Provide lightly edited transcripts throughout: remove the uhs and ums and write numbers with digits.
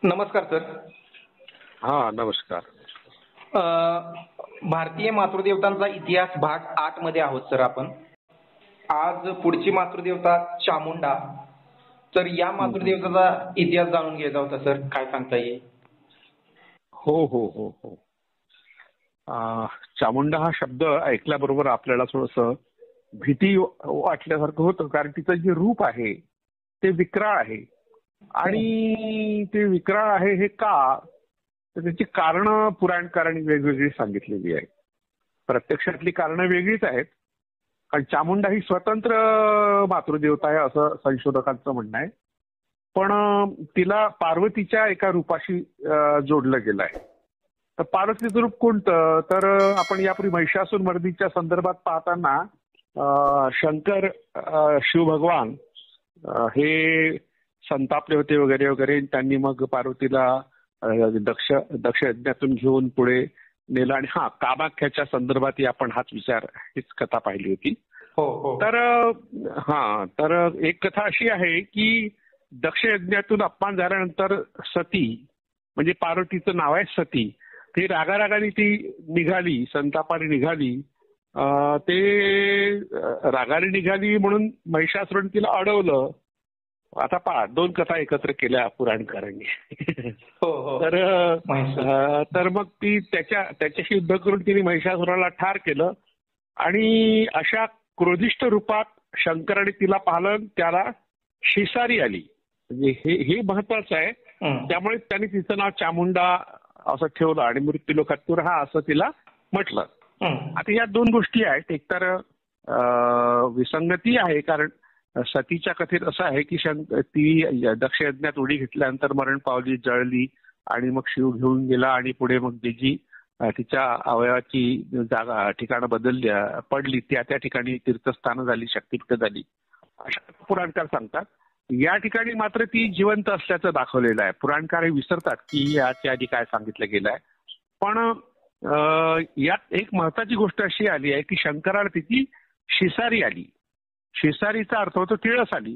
नमस्कार सर. हा नमस्कार. भारतीय मातृदेवतांचा इतिहास भाग 8 मध्ये आहोत सर आपण. आज पुढची मातृदेवता चामुंडा. तर या मातृदेवताचा इतिहास जाणून घ्यायचा होता सर, काय सांगता येईल? हो हो हो हो. चामुंडा हा शब्द ऐकल्याबरोबर आपल्याला थोडंसं भीती वाटल्यासारखं होतं, कारण तिचं जे रूप आहे ते विक्राळ आहे. आणि ते विक्राळ आहे हे का, तर त्याची कारणं पुराणकारांनी वेगवेगळी सांगितलेली आहेत. प्रत्यक्षातली कारणं वेगळीच आहेत, कारण चामुंडा ही स्वतंत्र मातृदेवता आहे असं संशोधकांचं म्हणणं आहे. पण तिला पार्वतीच्या एका रूपाशी जोडलं गेलं आहे. तर पार्वतीचं रूप कोणतं, तर आपण यापूर्वी महिषासुरमर्दिनीच्या संदर्भात पाहताना शंकर शिवभगवान हे संतापले होते वगैरे वगैरे. त्यांनी मग पार्वतीला दक्ष यज्ञातून घेऊन पुढे नेलं. आणि कामाख्याच्या संदर्भात आपण हीच कथा पाहिली होती. तर एक कथा अशी आहे की दक्ष यज्ञातून अपमान झाल्यानंतर सती, म्हणजे पार्वतीचं नाव आहे सती, ती रागारागाने ती निघाली, संतापाने निघाली. ते रागाने निघाली म्हणून महिषासुराने तिला अडवलं. आता पहा, दोन कथा एकत्र केल्या पुराणकारांनी. तर मग ती त्याच्याशी युद्ध करून तिने महिषासुराला ठार केलं. आणि अशा क्रोधिष्ठ रूपात शंकराने तिला पाहिलं, त्याला शिसारी आली. म्हणजे हे महत्वाचं आहे. त्यामुळे त्यांनी तिचं नाव चामुंडा असं ठेवलं आणि मृत्यूलोकात राहा असं तिला म्हटलं. आता या दोन गोष्टी आहेत. एकतर विसंगती आहे, कारण सतीच्या कथेत असं आहे की ती दक्ष यज्ञात उडी घेतल्यानंतर मरण पावली, जळली आणि मग शिव घेऊन गेला. आणि पुढे मग जी तिच्या अवयवाची जागा ठिकाणं पडली, त्या ठिकाणी तीर्थस्थानं झाली, शक्तिपीठ झाली, अशा पुराणकार सांगतात. या ठिकाणी मात्र ती जिवंत असल्याचं दाखवलेलं आहे. पुराणकार हे विसरतात की याच्या आधी काय सांगितलं गेलं आहे. पण यात एक महत्वाची गोष्ट अशी आली आहे की शंकराला तिची शिसारी आली. शिसारीचा अर्थ होतो टिळस आली.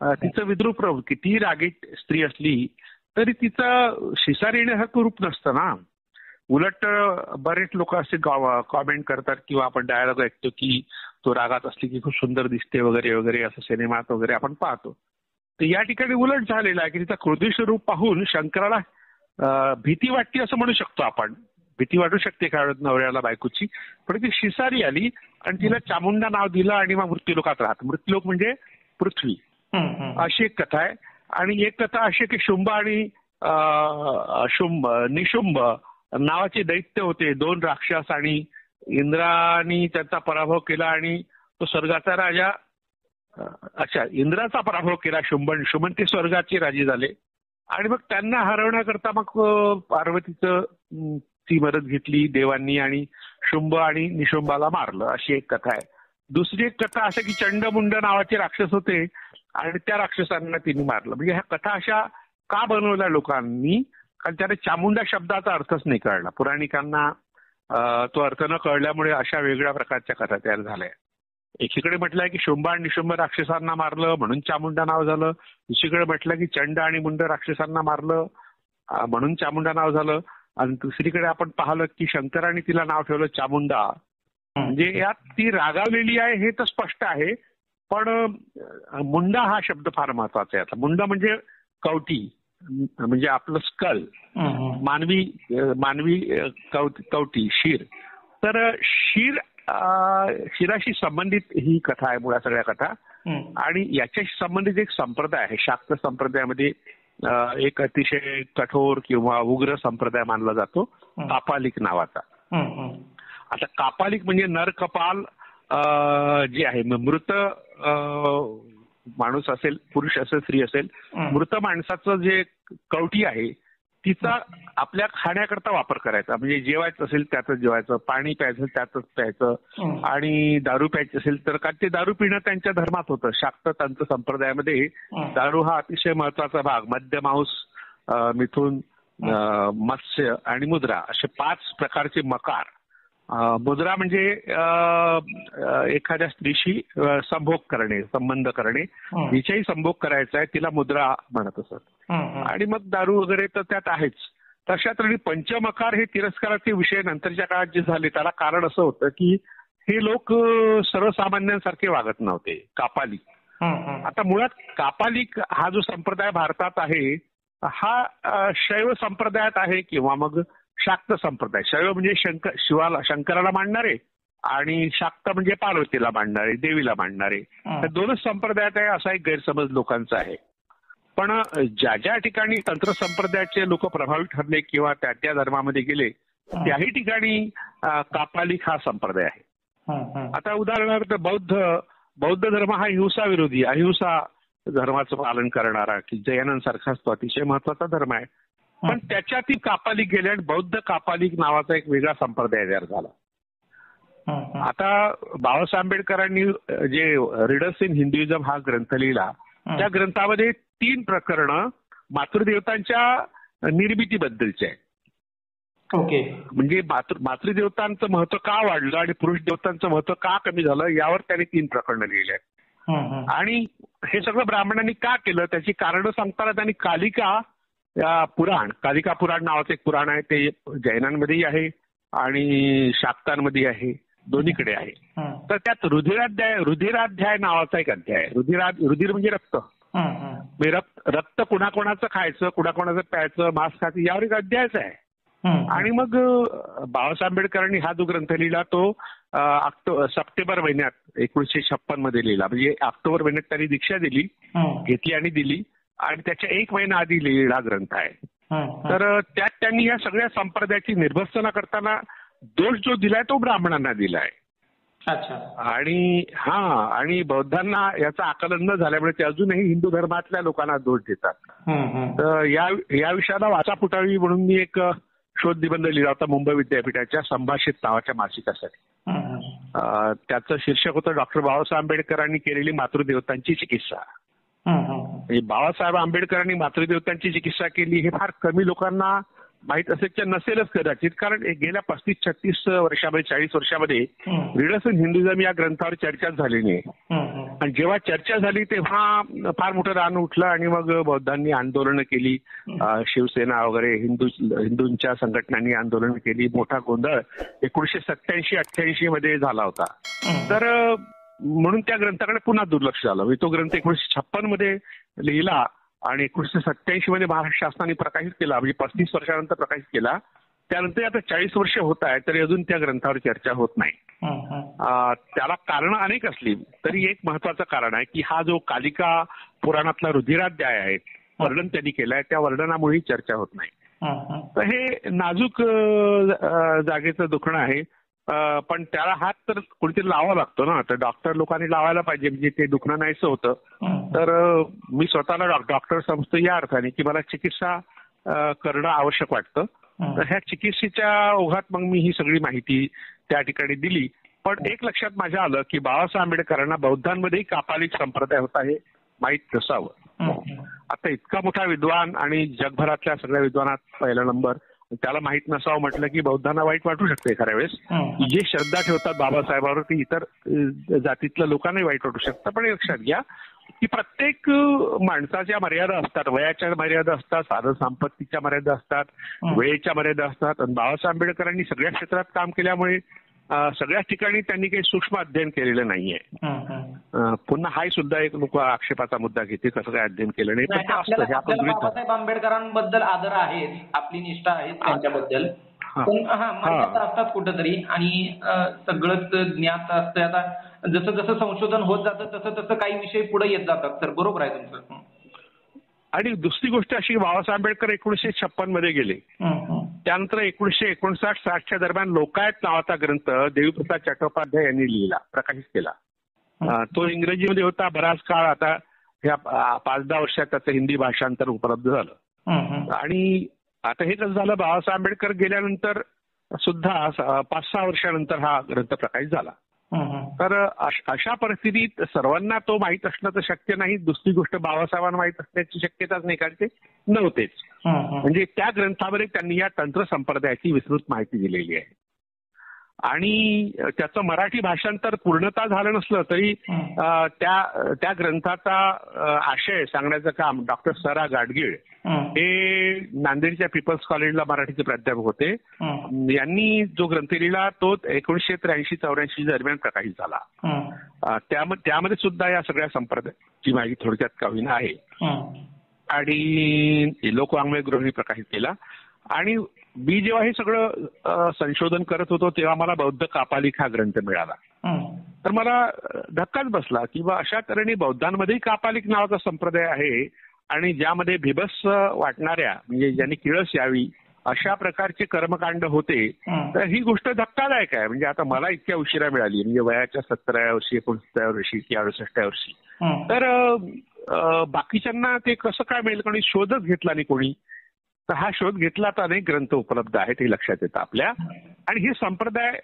तिचं विद्रूप रूप, किती रागीट स्त्री असली तरी तिचं शिसारी येण्यासारखं रूप नसतं ना. उलट बरेच लोक असे कॉमेंट करतात किंवा आपण डायलॉग ऐकतो की तो रागात असली की खूप सुंदर दिसते वगैरे वगैरे, असं सिनेमात वगैरे आपण पाहतो. तर या ठिकाणी उलट झालेलं आहे की तिचं क्रोधिष्ठ रूप पाहून शंकराला भीती वाटते असं म्हणू शकतो आपण. भीती वाटू शकते काय नवऱ्याला बायकोची. पण ती शिसारी आली आणि तिला चामुंडा नाव दिलं आणि मग मृत्यूलोकात राहत. मृत्यूलोक म्हणजे पृथ्वी, अशी एक कथा आहे. आणि एक कथा अशी की शुंभ आणि निशुंभ नावाचे दैत्य होते, दोन राक्षस, आणि इंद्राने त्यांचा पराभव केला आणि तो स्वर्गाचा राजा, इंद्राचा पराभव केला शुंभ, ते स्वर्गाचे राजे झाले. आणि मग त्यांना हरवण्याकरता मग पार्वतीचं ती मदत घेतली देवांनी आणि शुंभ आणि निशुंभाला मारलं, अशी एक कथा आहे. दुसरी एक कथा अशा की चंडमुंड नावाचे राक्षस होते आणि त्या राक्षसांना तिने मारलं. म्हणजे ह्या कथा अशा का बनवल्या लोकांनी, कारण त्याने चामुंडा शब्दाचा अर्थच नाही कळला. पुराणिकांना तो अर्थ न कळल्यामुळे अशा वेगळ्या प्रकारच्या कथा तयार झाल्या. एकीकडे म्हटलंय की शुंभ आणि निशुंभ राक्षसांना मारलं म्हणून चामुंडा नाव झालं. दुसरीकडे म्हटलं की चंड आणि मुंड राक्षसांना मारलं म्हणून चामुंडा नाव झालं. आणि दुसरीकडे आपण पाहिलं की शंकराने तिला नाव ठेवलं चामुंडा. म्हणजे यात ती रागावलेली आहे हे तर स्पष्ट आहे. पण मुंडा हा शब्द फार महत्वाचा आहे. आता मुंडा म्हणजे कवटी, म्हणजे आपलं स्कल, मानवी कवटी, शिर. तर शिराशी संबंधित ही कथा आहे मुळात सगळ्या कथा. आणि याच्याशी संबंधित एक संप्रदाय आहे. शाक्त संप्रदायामध्ये एक अतिशय कठोर किंवा उग्र संप्रदाय मानला जातो, कापालिक नावाचा. आता कापालिक म्हणजे नरकपाल जे आहे, मृत माणूस असेल, पुरुष असेल, स्त्री असेल, मृत माणसाचं जे कवटी आहे तिचा आपल्या खाण्याकरता वापर करायचा. म्हणजे जेवायचं असेल त्यातच जेवायचं, पाणी प्यायचं त्यातच प्यायचं, आणि दारू प्यायची असेल तर, का ते दारू पिणं त्यांच्या धर्मात होतं. शाक्त तंत्र संप्रदायामध्ये दारू हा अतिशय महत्वाचा भाग. मद्य, मांस, मिथुन, मत्स्य आणि मुद्रा असे 5 प्रकारचे मकार मुद्रा म्हणजे एखाद्या स्त्रीशी संभोग करणे, संबंध करणे, हिच्याही संभोग करायचा आहे, तिला मुद्रा म्हणत असत. आणि मग दारू वगैरे तर त्यात आहेच. तशा तऱ्हेने पंचमकार हे तिरस्काराचे विषय नंतरच्या काळात जे झाले त्याला कारण असं होतं की हे लोक सर्वसामान्यांसारखे वागत नव्हते. कापालिक. आता मुळात कापालिक हा जो संप्रदाय भारतात आहे हा शैव संप्रदायात आहे किंवा मग शाक्त संप्रदाय. शैव म्हणजे शंकराला मानणारे आणि शाक्त म्हणजे पार्वतीला मानणारे, देवीला मानणारे. हे दोनच संप्रदायात आहे असा एक गैरसमज लोकांचा आहे. पण ज्या ज्या ठिकाणी तंत्र संप्रदायाचे लोक प्रभावित ठरले किंवा त्या त्या धर्मामध्ये गेले त्याही ठिकाणी कापालिक हा संप्रदाय आहे. आता उदाहरणार्थ बौद्ध धर्म हा हिंसा विरोधी, अहिंसा धर्माचं पालन करणारा की जैनांसारखाच तो अतिशय महत्वाचा धर्म आहे. पण त्याच्यातील कापालिक गेले आणि बौद्ध कापालिक नावाचा एक वेगळा संप्रदाय तयार झाला. आता बाबासाहेब आंबेडकरांनी जे रीडर्स इन हिंदुइझम हा ग्रंथ लिहिला त्या ग्रंथामध्ये 3 प्रकरणं मातृदेवतांच्या निर्मितीबद्दलचे आहे. ओके. म्हणजे मातृदेवतांचं महत्व का वाढलं आणि पुरुष देवतांचं महत्व का कमी झालं यावर त्यांनी 3 प्रकरणं लिहिली आहेत. आणि हे सगळं ब्राह्मणांनी का केलं त्याची कारणं सांगताना त्यांनी कालिका पुराण नावाचं एक पुराण आहे, ते जैनांमध्येही आहे आणि शाक्तांमध्ये आहे, दोन्हीकडे आहे. तर त्यात रुधिराध्याय नावाचा एक अध्याय आहे. रुधिर म्हणजे रक्त. रक्त कुणाकोणाचं खायचं, कुणाकोणाचं प्यायचं, मांस खायचं यावर एक अध्यायच आहे. आणि मग बाबासाहेब आंबेडकरांनी हा जो ग्रंथ लिहिला तो सप्टेंबर महिन्यात 1956 मध्ये लिहिला. म्हणजे ऑक्टोबर महिन्यात त्यांनी दीक्षा घेतली आणि दिली आणि त्याच्या 1 महिना आधी लिहिलेला ग्रंथ आहे. तर त्यात त्यांनी या सगळ्या संप्रदायाची निर्भत्सना करताना दोष जो दिलाय तो ब्राह्मणांना दिलाय. आणि बौद्धांना याचं आकलन न झाल्यामुळे ते अजूनही हिंदू धर्मातल्या लोकांना दोष देतात. तर या विषयाला वाचा फुटावी म्हणून मी एक शोध निबंध लिहिला होता मुंबई विद्यापीठाच्या संभाषित नावाच्या मासिकासाठी. त्याचं शीर्षक होतं डॉक्टर बाबासाहेब आंबेडकरांनी केलेली मातृदेवतांची चिकित्सा. बाबासाहेब आंबेडकरांनी मातृदेवतांची चिकित्सा केली हे फार कमी लोकांना माहित असेल नसेलच कदाचित. कारण गेल्या 35-36 वर्षामध्ये 40 वर्षामध्ये रीडर्स इन हिंदुइझम या ग्रंथावर चर्चा झाली नाही. आणि जेव्हा चर्चा झाली तेव्हा फार मोठं रान उठलं आणि मग बौद्धांनी आंदोलनं केली, शिवसेना वगैरे हिंदूंच्या संघटनांनी आंदोलन केली, मोठा गोंधळ 1987-88 मध्ये झाला होता. तर म्हणून त्या ग्रंथाकडे पुन्हा दुर्लक्ष झालं. तो ग्रंथ 1956 मध्ये लिहिला आणि 1987 मध्ये महाराष्ट्र शासनाने प्रकाशित केला, म्हणजे 35 वर्षानंतर प्रकाशित केला. त्यानंतर आता 40 वर्ष होत आहे तरी अजून त्या ग्रंथावर चर्चा होत नाही. त्याला कारण अनेक असली तरी एक महत्वाचं कारण आहे की हा जो कालिका पुराणातला रुधिराध्याय आहे वर्णन त्यांनी केलंय त्या वर्णनामुळे चर्चा होत नाही. तर हे नाजूक जागेचं दुखणं आहे. पण त्याला हात तर कोणीतरी लावावा लागतो ना. तर डॉक्टर लोकांनी लावायला पाहिजे म्हणजे ते दुखणं नाहीसं होतं. तर मी स्वतःला डॉक्टर समजतो या अर्थाने की मला चिकित्सा करणं आवश्यक वाटतं. तर ह्या चिकित्सेच्या ओघात मग मी ही सगळी माहिती त्या ठिकाणी दिली. पण एक लक्षात माझ्या आलं की बाबासाहेब आंबेडकरांना बौद्धांमध्येही कापालिक संप्रदाय होता हे माहीत नसावं. आता इतका मोठा विद्वान आणि जगभरातल्या सगळ्या विद्वानात पहिला नंबर त्याला माहित नसावं म्हटलं की बौद्धांना वाईट वाटू शकते एखाद्या वेळेस. जे श्रद्धा ठेवतात बाबासाहेबांवर ती इतर जातीतल्या लोकांनाही वाईट वाटू शकतं. पण लक्षात घ्या की प्रत्येक माणसाच्या मर्यादा असतात, वयाच्या मर्यादा असतात, साधन संपत्तीच्या मर्यादा असतात, वेळेच्या मर्यादा असतात. आणि बाबासाहेब आंबेडकरांनी सगळ्या क्षेत्रात काम केल्यामुळे सगळ्याच ठिकाणी त्यांनी काही सूक्ष्म अध्ययन केलेलं नाहीये. पुन्हा हाही सुद्धा एक लोक आक्षेपाचा मुद्दा घेते कसं काय अध्ययन केलं नाही. बाबासाहेब आंबेडकरांबद्दल आदर आहे, आपली निष्ठा आहे त्यांच्याबद्दल. पण मान्यता असतात कुठंतरी आणि सगळंच ज्ञात असतं. आता जसं जसं संशोधन होत जातं तसं तसं काही विषय पुढे येत जातात. तर बरोबर आहे तुमचं. आणि दुसरी गोष्ट अशी बाबासाहेब आंबेडकर 1956 मध्ये गेले. त्यानंतर 1959-60च्या दरम्यान लोकायत नावाचा ग्रंथ देवीप्रसाद चट्टोपाध्याय यांनी लिहिला, प्रकाशित केला. तो इंग्रजीमध्ये होता बराच काळ. आता ह्या 5-10 वर्षात त्याचं हिंदी भाषांतर उपलब्ध झालं. आणि आता हे कसं झालं बाबासाहेब आंबेडकर गेल्यानंतर सुद्धा 5-6 वर्षानंतर हा ग्रंथ प्रकाशित झाला. तर अशा परिस्थितीत सर्वांना तो माहीत असणं तर शक्य नाही. दुसरी गोष्ट बाबासाहेबांना माहीत असण्याची शक्यताच नाही कारण ते नव्हतेच. म्हणजे त्या ग्रंथामध्ये त्यांनी या तंत्र संप्रदायाची विस्तृत माहिती दिलेली आहे. आणि त्याचं मराठी भाषांतर पूर्णतः झालं नसलं तरी त्या ग्रंथाचा आशय सांगण्याचं काम डॉक्टर स.रा. गाडगीळ हे नांदेडच्या पीपल्स कॉलेजला मराठीचे प्राध्यापक होते. यांनी जो ग्रंथ लिहिला तो 1983-84 दरम्यान प्रकाशित झाला. त्यामध्ये सुद्धा या सगळ्या संप्रदायाची माहिती थोडक्यात कवीनं आहे. आणि लोकवाङ्मय गृहनी प्रकाशित केला. आणि मी जेव्हा हे सगळं संशोधन करत होतो तेव्हा मला बौद्ध कापालिक हा ग्रंथ मिळाला. तर मला धक्काच बसला की बा अशा तऱ्हेने बौद्धांमध्येही कापालिक नावाचा संप्रदाय आहे आणि ज्यामध्ये बिभत्स वाटणाऱ्या म्हणजे ज्यांनी किळस यावी अशा प्रकारचे कर्मकांड होते. तर ही गोष्ट धक्कादायक आहे. म्हणजे आता मला इतक्या उशिरा मिळाली म्हणजे वयाच्या 17व्या वर्षी 69व्या वर्षी की 68व्या वर्षी. तर बाकीच्यांना ते कसं काय मिळेल कारण शोधच घेतला नाही कोणी. तर हा शोध घेतला तर अनेक ग्रंथ उपलब्ध आहेत हे लक्षात येतं आपल्या. आणि हे संप्रदाय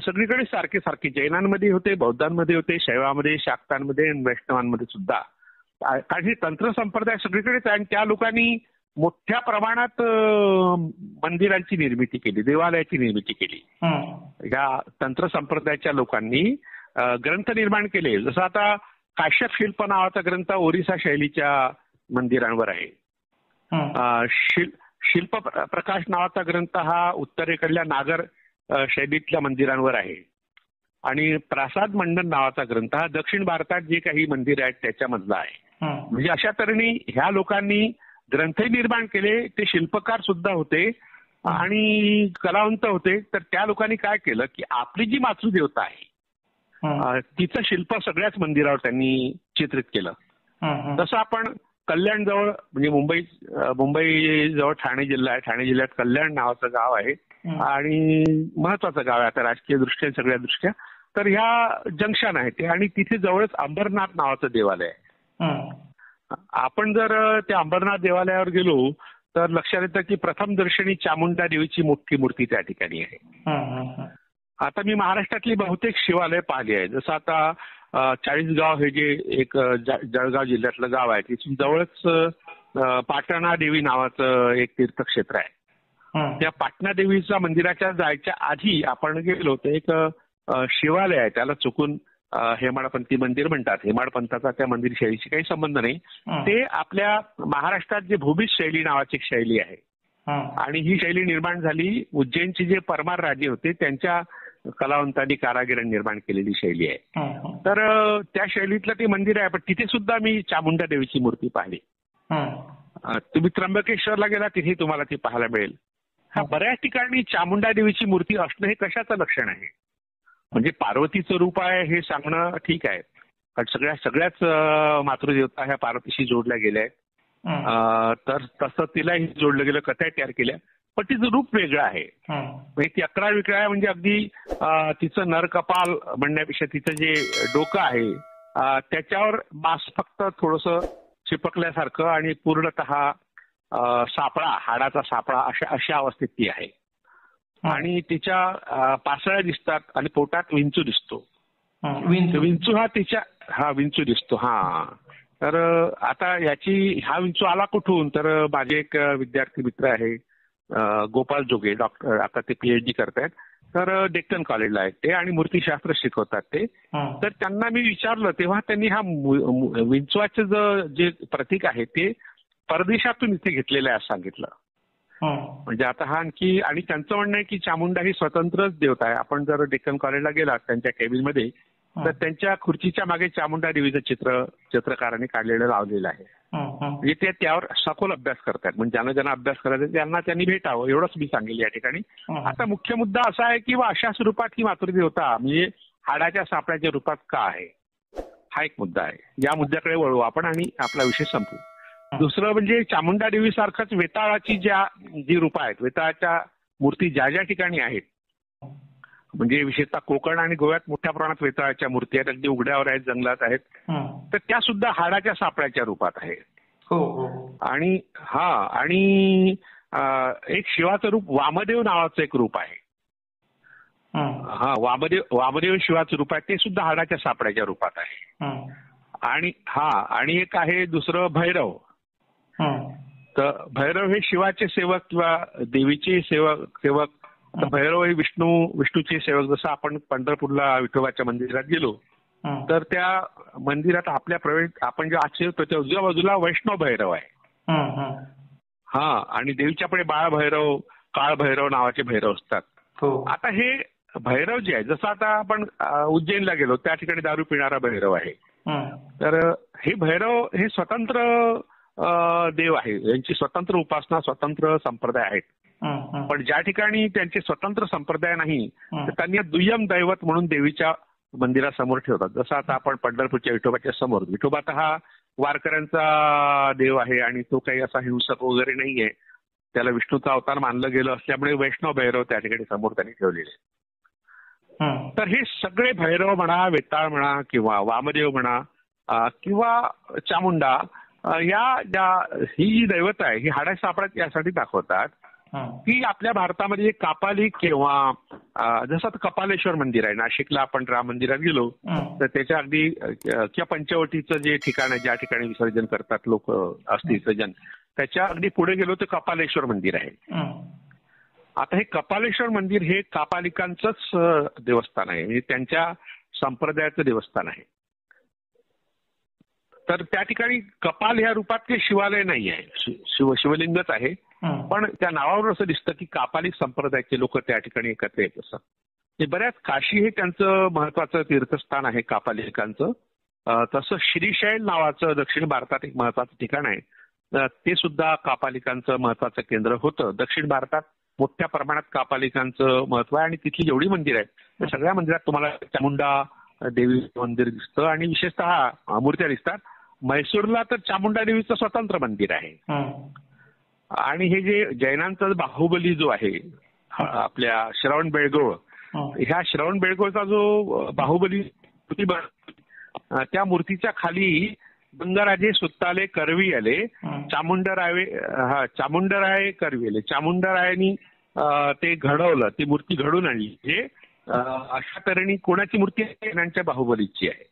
सगळीकडे सारखे सारखे जैनांमध्ये होते, बौद्धांमध्ये होते, शैवामध्ये, शाक्तांमध्ये आणि वैष्णवांमध्ये सुद्धा. कारण हे तंत्र संप्रदाय सगळीकडेच आहे आणि त्या लोकांनी मोठ्या प्रमाणात मंदिरांची निर्मिती केली, देवालयाची निर्मिती केली. या तंत्र संप्रदायाच्या लोकांनी ग्रंथ निर्माण केले. जसं आता काश्यप शिल्प नावाचा ग्रंथ ओरिसा शैलीच्या मंदिरांवर आहे. शिल्प प्रकाश नावाचा ग्रंथ हा उत्तरेकडल्या नागर शैलीतल्या मंदिरांवर आहे. आणि प्रासाद मंडन नावाचा ग्रंथ हा दक्षिण भारतात जे काही मंदिर आहेत त्याच्यामधला आहे. म्हणजे अशा तऱ्हेने ह्या लोकांनी ग्रंथही निर्माण केले. ते शिल्पकार सुद्धा होते आणि कलावंत होते. तर त्या लोकांनी काय केलं की आपली जी मातृदेवता आहे तिचं शिल्प सगळ्याच मंदिरावर त्यांनी चित्रित केलं. तसं आपण कल्याण जवळ म्हणजे मुंबई जवळ ठाणे जिल्हा आहे. ठाणे जिल्ह्यात कल्याण नावाचं गाव आहे आणि महत्वाचं गाव आहे आता राजकीय दृष्ट्या सगळ्या दृष्ट्या. तर ह्या जंक्शन आहे ते आणि तिथे जवळच अंबरनाथ नावाचं देवालय आहे. आपण जर त्या अंबरनाथ देवालयावर गेलो तर लक्षात येतं की प्रथम दर्शनी चामुंडा देवीची मोठी मूर्ती त्या ठिकाणी आहे. आता मी महाराष्ट्रातली बहुतेक शिवालय पाहिली आहे. जसं आता चाळीसगाव हे जे एक जळगाव जिल्ह्यातलं गाव आहे तिथून जवळच पाटणा देवी नावाचं एक तीर्थक्षेत्र आहे. त्या पाटणा देवीच्या मंदिराच्या जायच्या आधी आपण गेलो तर एक शिवालय आहे. त्याला चुकून हेमाडपंथी मंदिर म्हणतात. हेमाडपंथाचा त्या मंदिर शैलीशी काही संबंध नाही. ते आपल्या महाराष्ट्रात जे भूमिज शैली नावाची एक शैली आहे आणि ही शैली निर्माण झाली उज्जैनचे जे परमार राजे होते त्यांच्या कलावंतांनी कारागिरांनी निर्माण केलेली शैली आहे. तर त्या शैलीतलं ते मंदिर आहे. पण तिथे सुद्धा मी चामुंडा देवीची मूर्ती पाहिली. तुम्ही त्र्यंबकेश्वरला गेला तिथे तुम्हाला ती पाहायला मिळेल. बऱ्याच ठिकाणी चामुंडा देवीची मूर्ती असणं हे कशाचं लक्षण आहे. म्हणजे पार्वतीचं रूप आहे हे सांगणं ठीक आहे. कारण सगळ्याच मातृदेवता ह्या पार्वतीशी जोडल्या गेल्या आहेत. तर तसं तिलाही जोडलं गेलं, कथा तयार केल्या. पण तिचं रूप वेगळं आहे. म्हणजे ती अकरा विकळा आहे. म्हणजे अगदी तिचं नरकपाल म्हणण्यापेक्षा तिचं जे डोकं आहे त्याच्यावर मांस फक्त थोडंसं चिपकल्यासारखं आणि पूर्णतः सापळा, हाडाचा सापळा अशा अवस्थेत ती आहे. आणि तिच्या पासळ्या दिसतात आणि पोटात विंचू दिसतो. विंचू हा विंचू दिसतो. तर आता हा विंचू आला कुठून. तर माझे एक विद्यार्थी मित्र आहे गोपाल जोगे, डॉक्टर, आता ते PhD करतायत. तर डेक्कन कॉलेजला आहेत ते आणि मूर्तीशास्त्र शिकवतात ते. तर त्यांना मी विचारलं तेव्हा त्यांनी हा विंचवाचं जे प्रतीक आहे ते परदेशातून इथे घेतलेलं आहे असं सांगितलं. म्हणजे आता हा आणखी आणि त्यांचं म्हणणं आहे की चामुंडा ही स्वतंत्रच देवता आहे. आपण जर डेक्कन कॉलेजला गेलात त्यांच्या केबिनमध्ये तर त्यांच्या खुर्चीच्या मागे चामुंडा देवीचं चित्रकारांनी काढलेलं लावलेलं आहे. म्हणजे ते त्यावर सखोल अभ्यास करतात. म्हणजे ज्यांना अभ्यास करायचा त्यांना त्यांनी भेटावं एवढंच मी सांगेल या ठिकाणी. आता मुख्य मुद्दा असा आहे की अशा स्वरूपात ही मातृदेवता म्हणजे हाडाच्या सापळ्याच्या रूपात का आहे हा एक मुद्दा आहे. या मुद्द्याकडे वळू आपण आणि आपला विषय संपू. दुसरं म्हणजे चामुंडा देवी सारखंच वेताळाची जी रूपं आहेत, वेताळाच्या मूर्ती ज्या ज्या ठिकाणी आहेत म्हणजे विशेषतः कोकण आणि गोव्यात मोठ्या प्रमाणात वेताळाच्या मूर्ती आहेत. अगदी उघड्यावर आहेत, जंगलात आहेत. तर त्या सुद्धा हाडाच्या सापळ्याच्या रूपात आहेत. आणि एक शिवाचं रूप वामदेव नावाचं एक रूप आहे. वामदेव शिवाचं रूप आहे ते सुद्धा हाडाच्या सापळ्याच्या रूपात आहे. आणि एक आहे दुसरं भैरव. तर भैरव हे शिवाचे सेवक किंवा देवीचे सेवक तर भैरव हे विष्णूचे सेवक. जसं आपण पंढरपूरला विठोबाच्या मंदिरात गेलो तर त्या मंदिरात आपण जे आत शिरतो त्या उजव्या बाजूला वैष्णव भैरव आहे. हा, आणि देवीच्या पुढे बाळ भैरव, काळ भैरव नावाचे भैरव असतात. आता हे भैरव जे आहे, जसं आता आपण उज्जैनला गेलो त्या ठिकाणी दारू पिणारा भैरव आहे. तर हे भैरव हे स्वतंत्र देव आहे, यांची स्वतंत्र उपासना, स्वतंत्र संप्रदाय आहेत. पण ज्या ठिकाणी त्यांचे स्वतंत्र संप्रदाय नाही तर त्यांनी दुय्यम दैवत म्हणून देवीच्या मंदिरासमोर ठेवतात. जसं आता आपण पंढरपूरच्या विठोबाच्या समोर, विठोबा तर हा वारकऱ्यांचा देव आहे आणि तो काही असा हिंसक वगैरे नाहीये. त्याला विष्णूचा अवतार मानलं गेलं असल्यामुळे वैष्णव भैरव त्या ठिकाणी समोर त्यांनी ठेवलेले. तर हे सगळे भैरव म्हणा, वेताळ म्हणा किंवा वामदेव म्हणा किंवा चामुंडा, ही दैवत आहे ही हाडा सापळ्यात यासाठी दाखवतात की आपल्या भारतामध्ये कापालिक किंवा जसं कपालेश्वर मंदिर आहे, नाशिकला आपण राम मंदिरात गेलो तर त्याच्या अगदी किंवा पंचवटीचं जे ठिकाण आहे ज्या ठिकाणी विसर्जन करतात लोक अस्थि विसर्जन, त्याच्या अगदी पुढे गेलो तर कपालेश्वर मंदिर आहे. आता हे कपालेश्वर मंदिर हे कापालिकांचंच देवस्थान आहे, म्हणजे त्यांच्या संप्रदायाचं देवस्थान आहे. तर त्या ठिकाणी कपाल ह्या रूपात काही शिवालय नाही आहे, शिवलिंगच आहे. पण त्या नावावर असं दिसतं की कापालिक संप्रदायाचे लोक त्या ठिकाणी एकत्र येत असतात. ते बऱ्याच काशी हे त्यांचं महत्वाचं तीर्थस्थान आहे कापालिकांचं. तसं श्रीशैल नावाचं दक्षिण भारतात एक महत्वाचं ठिकाण आहे, ते सुद्धा कापालिकांचं महत्वाचं केंद्र होतं. दक्षिण भारतात मोठ्या प्रमाणात कापालिकांचं महत्व आहे आणि तिथली जेवढी मंदिर आहेत त्या सगळ्या मंदिरात तुम्हाला चामुंडा देवी मंदिर दिसतं आणि विशेषतः मूर्त्या दिसतात. म्हैसूरला तर चामुंडा देवीचं स्वतंत्र मंदिर आहे. आणि हे जे जैनांचा बाहुबली जो आहे आपल्या श्रवण बेळगोळ, ह्या श्रवण बेळगोळचा जो बाहुबली मूर्ती त्या मूर्तीच्या खाली गंगाराजे सुत्ताले करवी आले, चामुंडराय करवी आले. चामुंडरायांनी ते घडवलं, ती मूर्ती घडून आणली. हे अशा तऱ्हेने कोणाची मूर्ती आहे? जैनांच्या बाहुबलीची आहे.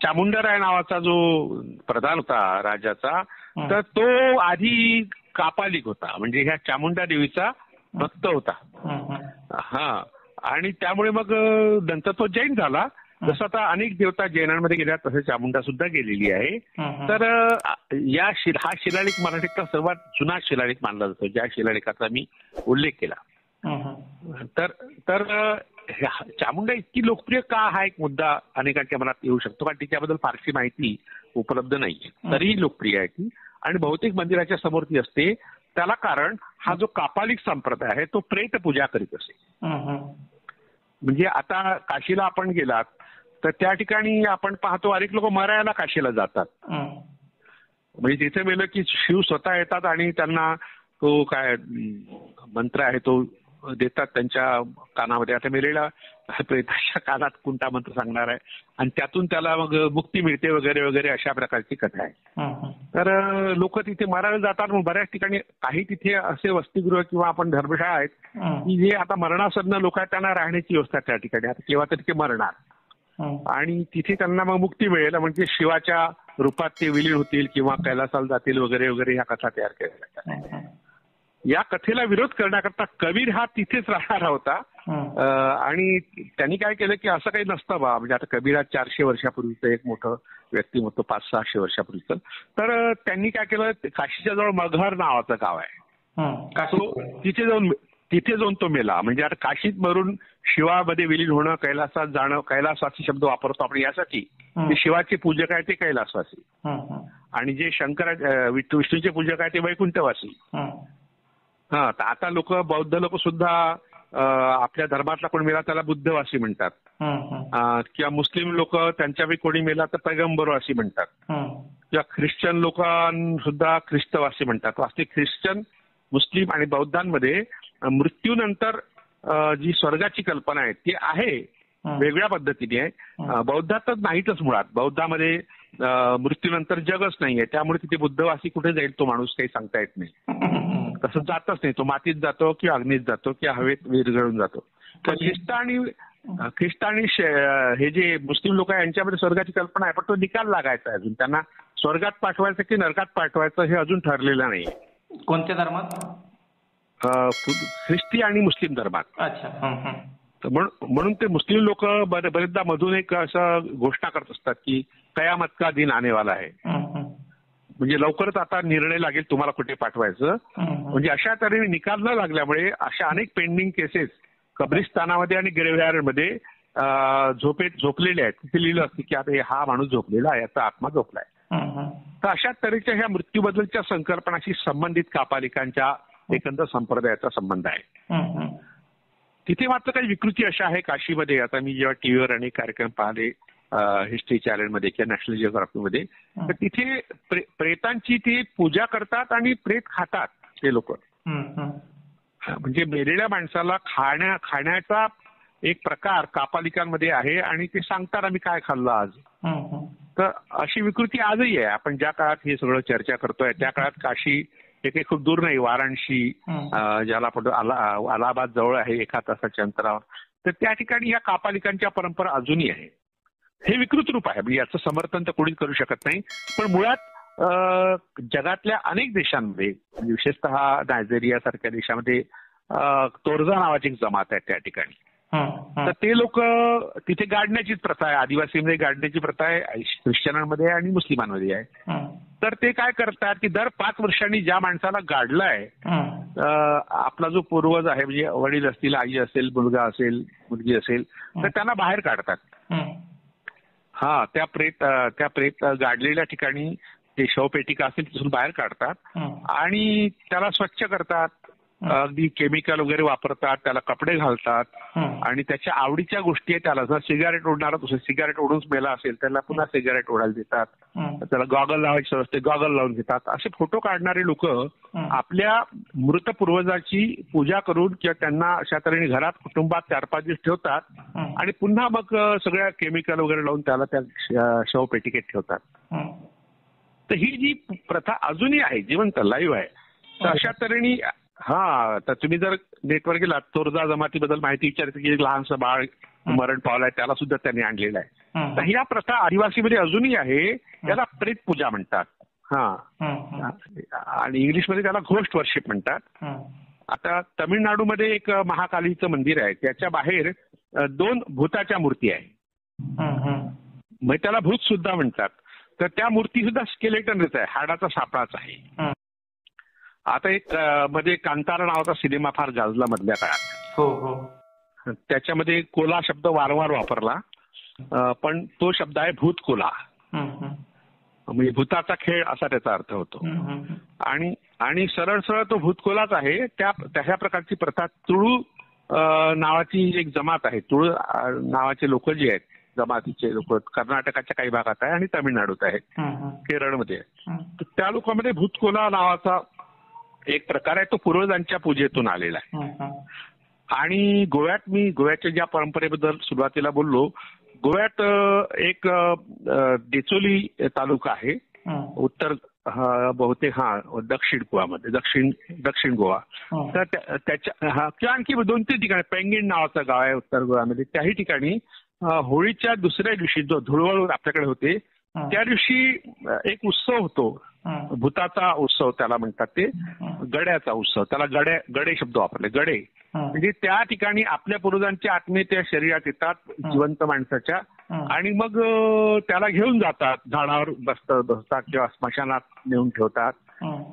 चामुंडराय नावाचा जो प्रधान होता राजाचा, तर तो आधी कापालिक होता, म्हणजे ह्या चामुंडा देवीचा भक्त होता. हा, आणि त्यामुळे मग नंतर तो जैन झाला. जसं आता अनेक देवता जैनांमध्ये गेल्या तसं चामुंडा सुद्धा गेलेली आहे. तर हा शिलालेख मराठीतला सर्वात जुना शिलालेख मानला जातो, ज्या शिलालेखाचा मी उल्लेख केला. तर चामुंडा इतकी लोकप्रिय का, हा एक मुद्दा अनेकांच्या मनात येऊ शकतो, कारण तिच्याबद्दल फारशी माहिती उपलब्ध नाहीये. तरीही लोकप्रिय आहे ती आणि बहुतेक मंदिराच्या समोर ती असते. त्याला कारण हा जो कापालिक संप्रदाय आहे तो प्रेत पूजा करीत असे. म्हणजे आता काशीला आपण गेलात तर त्या ठिकाणी आपण पाहतो अनेक लोक मरायला काशीला जातात. म्हणजे तिथे मेलं की शिव स्वतः येतात आणि त्यांना तो काय मंत्र आहे तो देतात त्यांच्या कानामध्ये. आता मेलेला प्रेताच्या कानात कोणता मंत्र सांगणार आहे आणि त्यातून त्याला मग मुक्ती मिळते वगैरे वगैरे, अशा प्रकारची कथा आहे. तर लोक तिथे मरायला जातात. मग बऱ्याच ठिकाणी काही तिथे असे वसतिगृह किंवा आपण धर्मशाळा आहेत की जे आता मरणासन्न लोक आहेत त्यांना राहण्याची व्यवस्था त्या ठिकाणी. आता केव्हा तरी ते मरणार आणि तिथे त्यांना मग मुक्ती मिळेल, म्हणजे शिवाच्या रूपात ते विलीन होतील किंवा कैलासाला जातील वगैरे वगैरे, ह्या कथा तयार केल्या जातात. या कथेला विरोध करण्याकरता कबीर हा तिथेच राहणारा होता आणि त्यांनी काय केलं की असं काही नसतं बा, म्हणजे आता कबीर हा 400 वर्षापूर्वीचं एक मोठं व्यक्तिमत्व, 500-600 वर्षापूर्वीचं. तर त्यांनी काय केलं, काशीच्या जवळ मगहर नावाचं गाव आहे, तिथे जाऊन तो मेला. म्हणजे आता काशीत मरून शिवामध्ये विलीन होणं, कैलासात जाणं, कैलासवासी शब्द वापरतो आपण यासाठी, जे शिवाचे पूजक आहे ते कैलासवासी आणि जे विष्णूचे पूजक आहे ते वैकुंठवासी. हा, तर आता बौद्ध लोक सुद्धा आपल्या धर्मातला कोणी मेला त्याला बुद्धवासी म्हणतात किंवा मुस्लिम लोक त्यांच्यापैकी कोणी मेला तर पैगंबरवासी म्हणतात किंवा ख्रिश्चन लोकांसुद्धा ख्रिस्तवासी म्हणतात. वास्तविक ख्रिश्चन, मुस्लिम आणि बौद्धांमध्ये मृत्यूनंतर जी स्वर्गाची कल्पना आहे ती आहे, वेगळ्या पद्धतीने आहे. बौद्धातच नाहीतच मुळात. बौद्धामध्ये मृत्यूनंतर जगच नाहीये, त्यामुळे तिथे बुद्धवासी कुठे जाईल तो माणूस काही सांगता येत नाही. तसं जातच नाही, तो मातीत जातो किंवा अग्नीत जातो किंवा हवेत विरघळून जातो. तर ख्रिस्त आणि हे जे मुस्लिम लोक आहे यांच्यामध्ये स्वर्गाची कल्पना आहे, पण तो निकाल लागायचा आहे अजून. त्यांना स्वर्गात पाठवायचं की नरकात पाठवायचं हे अजून ठरलेलं नाही. कोणत्या धर्मात? ख्रिस्ती आणि मुस्लिम धर्मात. अच्छा. म्हणून ते मुस्लिम लोक बरेचदा मधून एक असं घोषणा करत असतात की कयामत का दिन आने वाला आहे, म्हणजे लवकरच आता निर्णय लागेल तुम्हाला कुठे पाठवायचं. म्हणजे अशा तऱ्हेने निकाल न लागल्यामुळे अशा अनेक पेंडिंग केसेस कब्रिस्तानामध्ये आणि ग्रेव्हयार्डमध्ये झोपलेले आहेत. तिथे लिहिलं असतं की आता हा माणूस झोपलेला आहे, याचा आत्मा झोपलाय. तर अशा तऱ्हेच्या ह्या मृत्यूबद्दलच्या संकल्पनाशी संबंधित कापालिकांच्या एकंदर संप्रदायाचा संबंध आहे. तिथे मात्र काही विकृती अशा आहे काशीमध्ये. आता मी जेव्हा टीव्हीवर अनेक कार्यक्रम पाहिले हिस्ट्री चॅनलमध्ये किंवा नॅशनल जिओग्राफीमध्ये, तर तिथे प्रेतांची ते पूजा करतात आणि प्रेत खातात ते लोक. म्हणजे मेलेल्या माणसाला खाण्याचा एक प्रकार कापालिकांमध्ये आहे आणि ते सांगतात आम्ही काय खाल्लं आज. तर अशी विकृती आजही आहे. आपण ज्या काळात हे सगळं चर्चा करतोय त्या काळात काशी हे काही खूप दूर नाही, वाराणसी ज्याला आपण अलाहाबाद जवळ आहे 1 तासाच्या अंतरावर, तर त्या ठिकाणी या कापालिकांच्या परंपरा अजूनही आहे. हे विकृत रूप आहे, म्हणजे याचं समर्थन तर कोणीच करू शकत नाही. पण मुळात जगातल्या अनेक देशांमध्ये, विशेषतः नायजेरिया सारख्या देशामध्ये तोरजा नावाची एक जमात आहे त्या ठिकाणी. तर ते लोक तिथे गाडण्याचीच प्रथा आहे. आदिवासीमध्ये गाडण्याची प्रथा आहे, ख्रिश्चनांमध्ये आणि मुस्लिमांमध्ये आहे. तर ते काय करतात की दर 5 वर्षांनी ज्या माणसाला गाडलाय, आपला जो पूर्वज आहे, म्हणजे वडील असतील, आई असेल, मुलगा असेल, मुलगी असेल, तर त्यांना बाहेर काढतात. त्या प्रेत गाडलेल्या ठिकाणी ते शवपेटिका असेल तिथून बाहेर काढतात आणि त्याला स्वच्छ करतात. अगदी केमिकल वगैरे वापरतात, त्याला कपडे घालतात आणि त्याच्या आवडीच्या गोष्टी आहेत. त्याला जर सिगारेट ओढणारा दुसरं सिगारेट ओढून मेला असेल त्याला पुन्हा सिगारेट ओढायला देतात. त्याला गॉगल लावायची असते, गॉगल लावून घेतात. असे फोटो काढणारे लोक आपल्या मृत पूर्वजाची पूजा करून किंवा त्यांना अशा तऱ्हेने घरात कुटुंबात 4-5 दिवस ठेवतात आणि पुन्हा मग सगळ्या केमिकल वगैरे लावून त्याला त्या शवपेटिकेत ठेवतात. तर ही जी प्रथा अजूनही आहे, जिवंत लाईव्ह आहे. तर अशा तऱ्हेने तर तुम्ही जर नेटवर गेलात तोरजा जमातीबद्दल माहिती विचारते की एक लहानसं बाळ मरण पावलंय, त्याला सुद्धा त्यांनी आणलेलं आहे. तर ह्या प्रथा आदिवासीमध्ये अजूनही आहे. त्याला प्रेत पूजा म्हणतात. आणि इंग्लिशमध्ये त्याला घोस्ट वर्शिप म्हणतात. आता तामिळनाडूमध्ये एक महाकालीचं मंदिर आहे, त्याच्या बाहेर 2 भूताच्या मूर्ती आहे. मग त्याला भूत सुद्धा म्हणतात. तर त्या मूर्ती सुद्धा स्केलेटनच आहे, हाडाचा सापळाच आहे. आता एक मध्ये कांतारा नावाचा सिनेमा फार गाजला मधल्या काळात. त्याच्यामध्ये कोला शब्द वारंवार वापरला, पण तो शब्द आहे भूतकोला, म्हणजे भूताचा खेळ असा त्याचा अर्थ होतो. आणि सरळ सरळ तो भूतकोलाच आहे. तशा प्रकारची प्रथा तुळू नावाची एक जमात आहे. तुळू नावाचे लोक जे आहेत, जमातीचे लोक कर्नाटकाच्या काही भागात आहे आणि तामिळनाडूत आहे, केरळमध्ये आहे. त्या लोकांमध्ये भूतकोला नावाचा एक प्रकार आहे, तो पूर्वजांच्या पूजेतून आलेला आहे. आणि गोव्याच्या ज्या परंपरेबद्दल सुरुवातीला बोललो, गोव्यात एक देचोली तालुका आहे, उत्तर बहुतेक दक्षिण गोवामध्ये, दक्षिण गोवा. तर त्याच्या किंवा आणखी 2-3 ठिकाणी, पेंगिण नावाचं गाव आहे उत्तर गोव्यामध्ये. त्याही ठिकाणी होळीच्या दुसऱ्या दिवशी जो धुळवड आपल्याकडे होते त्या दिवशी एक उत्सव होतो, भूताचा उत्सव त्याला म्हणतात. ते गड्याचा उत्सव, त्याला गडे शब्द वापरले, गडे. म्हणजे त्या ठिकाणी आपल्या पूर्वजांच्या आत्मे त्या शरीरात येतात जिवंत माणसाच्या, आणि मग त्याला घेऊन जातात, झाडावर बसतात किंवा स्मशानात नेऊन ठेवतात.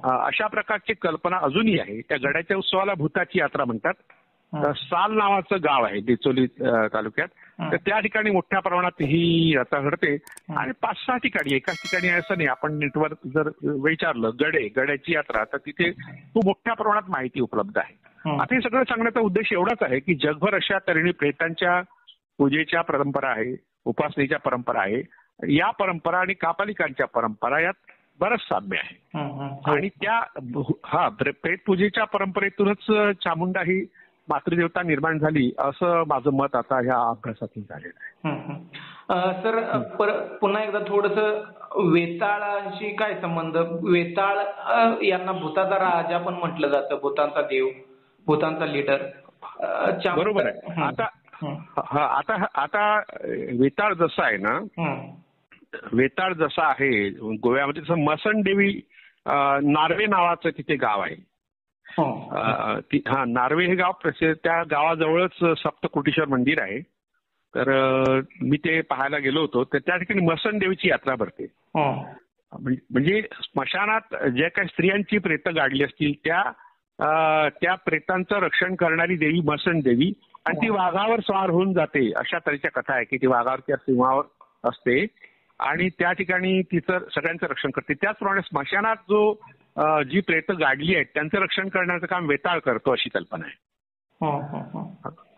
अशा प्रकारची कल्पना अजूनही आहे. त्या गड्याच्या उत्सवाला भूताची यात्रा म्हणतात. साल नावाचं गाव आहे देचोली तालुक्यात, तर त्या ठिकाणी मोठ्या प्रमाणात ही यात्रा घडते. आणि 5-6 ठिकाणी, एकाच ठिकाणी असं नाही. आपण नेटवर्क जर विचारलं गड्याची यात्रा, तर तिथे खूप मोठ्या प्रमाणात माहिती उपलब्ध आहे. आता हे सगळं सांगण्याचा उद्देश एवढाच आहे की जगभर अशा तऱ्हेने प्रेतांच्या पूजेच्या परंपरा आहे, उपासनेच्या परंपरा आहे. या परंपरा आणि कापालिकांच्या परंपरा यात बरंच साम्य आहे. आणि त्या प्रेत पूजेच्या परंपरेतूनच चामुंडा ही मातृदेवता निर्माण झाली, असं माझं मत आता ह्या अभ्यासातून झालेलं आहे. सर, पुन्हा एकदा थोडंसं वेताळाशी काय संबंध? वेताळ यांना भूताचा राजा पण म्हटलं जातं, भूतांचा देव, भूतांचा लीडर. बरोबर आहे. आता वेताळ जसं आहे ना, वेताळ जसं आहे गोव्यामध्ये, तसं मसन देवी नार्वे नावाचं तिथे गाव आहे. नार्वे हे गाव प्रसिद्ध, त्या गावाजवळच सप्तकोटीश्वर मंदिर आहे. तर मी ते पाहायला गेलो होतो. तर त्या ठिकाणी मसन देवीची यात्रा भरते. म्हणजे स्मशानात ज्या काही स्त्रियांची प्रेतं गाडली असतील त्या प्रेतांचं रक्षण करणारी देवी मसन देवी, आणि ती वाघावर स्वार होऊन जाते अशा तऱ्हेच्या कथा आहे की ती वाघावरच्या सिंहावर असते आणि त्या ठिकाणी तिचं सगळ्यांचं रक्षण करते. त्याचप्रमाणे स्मशानात जी प्रेतं गाडली आहेत त्यांचं रक्षण करण्याचं काम वेताळ करतो अशी कल्पना आहे.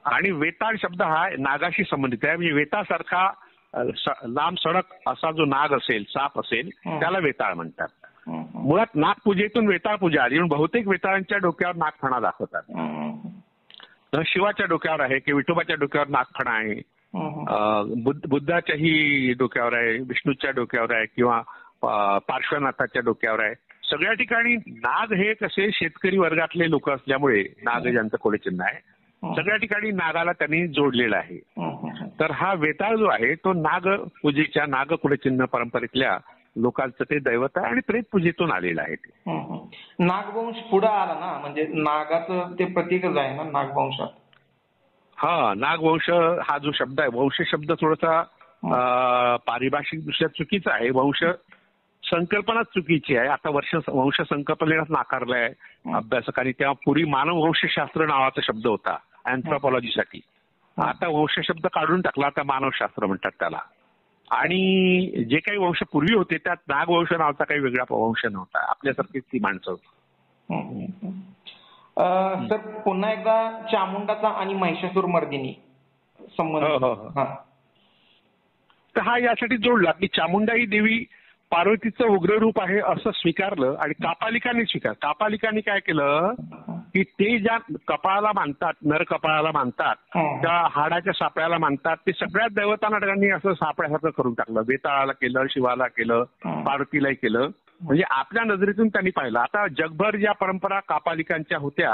आणि वेताळ शब्द हा नागाशी संबंधित आहे. म्हणजे वेतासारखा लांब सडक असा जो नाग असेल, साप असेल, त्याला वेताळ म्हणतात. मुळात नागपूजेतून वेताळ पूजा आली. बहुतेक वेताळांच्या डोक्यावर नागफणा दाखवतात. शिवाच्या डोक्यावर आहे की विठोबाच्या डोक्यावर नागफणा आहे, बुद्धाच्याही डोक्यावर आहे, विष्णूच्या डोक्यावर आहे किंवा पार्श्वनाथाच्या डोक्यावर आहे. सगळ्या ठिकाणी नाग हे कसे शेतकरी वर्गातले लोक असल्यामुळे नाग ज्यांचं कोडचिन्ह आहे, सगळ्या ठिकाणी नागाला त्यांनी जोडलेलं आहे. तर हा वेताळ जो आहे तो नाग पूजेच्या नाग कुलचिन्ह परंपरेतल्या लोकांचं ते दैवत आहे आणि प्रेत पूजेतून आलेलं आहे ते. नागवंश पुढे आला ना, म्हणजे नागाचं ते प्रतीकच आहे ना नागवंशात. नागवंश हा जो शब्द आहे, वंश शब्द थोडासा पारिभाषिक दृष्ट्या चुकीचा आहे. वंश संकल्पनाच चुकीची आहे. आता वंश संकल्पनेलाच नाकारलाय अभ्यासकांनी. तेव्हा पूर्वी मानववंशशास्त्र नावाचा शब्द होता अँथ्रोपॉलॉजीसाठी. आता वंश शब्द काढून टाकला, आता मानवशास्त्र म्हणतात त्याला. आणि जे काही वंश पूर्वी होते त्यात नागवंश नावाचा काही वेगळा वंश नव्हता, आपल्यासारखीच ती माणसं होती. सर पुन्हा एकदा चामुंडाचा आणि महिषासूर मर्दिनी संबंध. तर हा यासाठी जोडला की चामुंडा ही देवी पार्वतीचं उग्र रूप आहे असं स्वीकारलं आणि कापालिकांनी काय केलं की ते ज्या कपाळाला मानतात, नर कपाळाला मानतात, त्या हाडाच्या सापळ्याला मानतात, ते सगळ्याच दैवतांना त्यांनी असं सापळ्यासारखं करून टाकलं. वेताळाला केलं, शिवाला केलं, पार्वतीलाही केलं. म्हणजे आपल्या नजरेतून त्यांनी पाहिलं. आता जगभर ज्या परंपरा कापालिकांच्या होत्या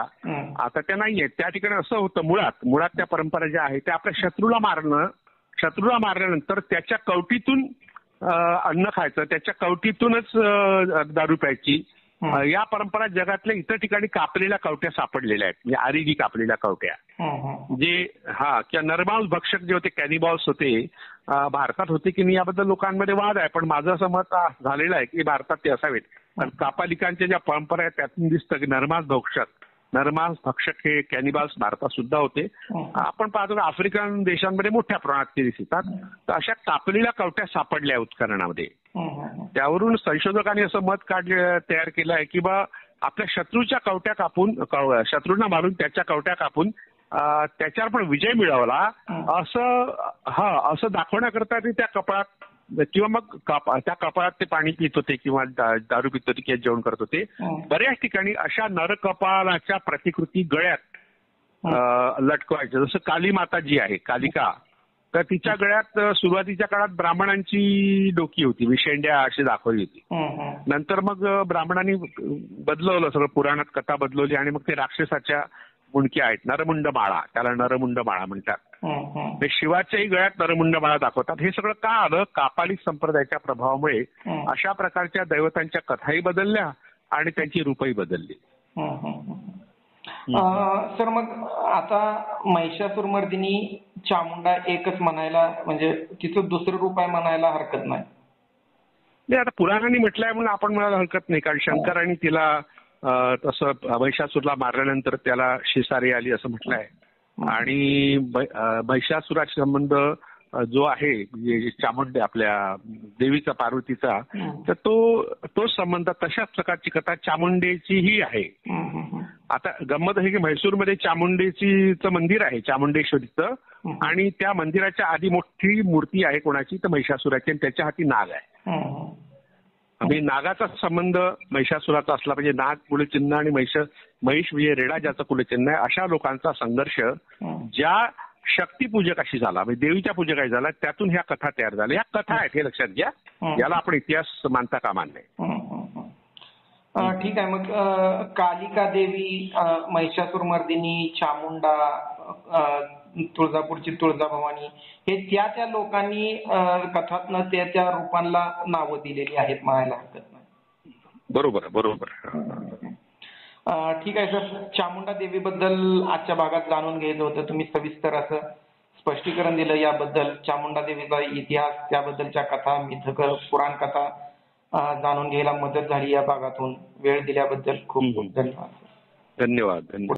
आता त्या नाहीयेत. त्या ठिकाणी असं होतं मुळात त्या परंपरा ज्या आहेत त्या आपल्या शत्रूला मारल्यानंतर त्याच्या कवटीतून अन्न खायचं, त्याच्या कवटीतूनच दारू प्यायची. या परंपरा जगातल्या इतर ठिकाणी कापलेल्या कवट्या सापडलेल्या आहेत. म्हणजे आरिगी कापलेल्या कवट्या, जे किंवा नरमांस भक्षक जे होते, कॅनिबॉल्स होते, भारतात होते की नाही याबद्दल लोकांमध्ये वाद आहे. पण माझं असं मत झालेलं आहे की भारतात ते असावेत. पण कापालिकांच्या ज्या परंपरा आहेत त्यातून दिसतं की नरमांस भक्षक हे कॅनिबॉल्स भारतात सुद्धा होते. आपण पाहतो आफ्रिकन देशांमध्ये मोठ्या प्रमाणात ते दिसतात. तर अशा कापलेल्या कवट्या सापडल्या उत्खननामध्ये. त्यावरून संशोधकांनी असं मत तयार केलं आहे की बा आपल्या शत्रूच्या कवट्या कापून, शत्रूंना मारून त्याच्या कवट्या कापून त्याच्यावर पण विजय मिळवला असं दाखवण्याकरता ते त्या कपाळात किंवा मग त्या कपाळात ते पाणी पित होते किंवा दारू पित होते किंवा जेवण करत होते. बऱ्याच ठिकाणी अशा नरकपाळाच्या प्रतिकृती गळ्यात लटकवायच्या. जसं काली माता जी आहे, कालिका, तर तिच्या गळ्यात सुरुवातीच्या काळात ब्राह्मणांची डोकी होती, विशेंड्या अशी दाखवली होती. नंतर मग ब्राह्मणांनी बदलवलं सगळं, पुराणात कथा बदलवली आणि मग ते राक्षसाच्या मुंडक्या आहेत, नरमुंड माळा, त्याला नरमुंड माळा म्हणतात. ते शिवाच्याही गळ्यात नरमुंड माळा दाखवतात. हे सगळं का आलं? कापालिक संप्रदायाच्या प्रभावामुळे अशा प्रकारच्या दैवतांच्या कथाही बदलल्या आणि त्यांची रूपही बदलली. सर मग आता महिषासूर मर्दिनी चामुंडा एकच म्हणायला, म्हणजे तिचं दुसरं रूप आहे म्हणायला हरकत नाही. आता पुराणांनी म्हटलंय म्हणून आपण म्हणायला हरकत नाही, कारण शंकरांनी तिला तसं महिषासूरला मारल्यानंतर त्याला शिसारी आली असं म्हटलंय. आणि महिषासुराशी संबंध जो आहे म्हणजे चामुंडे आपल्या देवीचा, पार्वतीचा, तर तो संबंध तशाच प्रकारची कथा चामुंडेचीही आहे. आता गंमत आहे की म्हैसूरमध्ये चामुंडेचं मंदिर आहे, चामुंडेश्वरीचं, आणि त्या मंदिराच्या आधी मोठी मूर्ती आहे कोणाची, तर महिषासुराची, आणि त्याच्या हाती नाग आहे. म्हणजे नागाचा संबंध महिषासुराचा असला पाहिजे. नाग कुलचिन्ह आणि महिष म्हणजे रेडा ज्याचं कुलचिन्ह आहे, अशा लोकांचा संघर्ष ज्या शक्तीपूजकाशी झाला, म्हणजे देवीच्या पूजकाशी झाला, त्यातून ह्या कथा तयार झाल्या. ह्या कथा आहेत, हे लक्षात घ्या. याला आपण इतिहास मानता कामा नये. ठीक आहे. मग कालिका देवी, महिषासूर मर्दिनी, चामुंडा, तुळजापूरची तुळजाभवानी, हे त्या लोकांनी कथातनं त्या रूपांना नावं दिलेली आहेत म्हणायला हरकत नाही. बरोबर. ठीक आहे सर. चामुंडा देवीबद्दल आजच्या भागात जाणून घ्यायचं होतं. तुम्ही सविस्तर असं स्पष्टीकरण दिलं याबद्दल. चामुंडा देवीचा इतिहास, त्याबद्दलच्या कथा, मिथक, पुराण कथा जाणून घ्यायला मदत झाली या भागातून. वेळ दिल्याबद्दल खूप खूप धन्यवाद. धन्यवाद.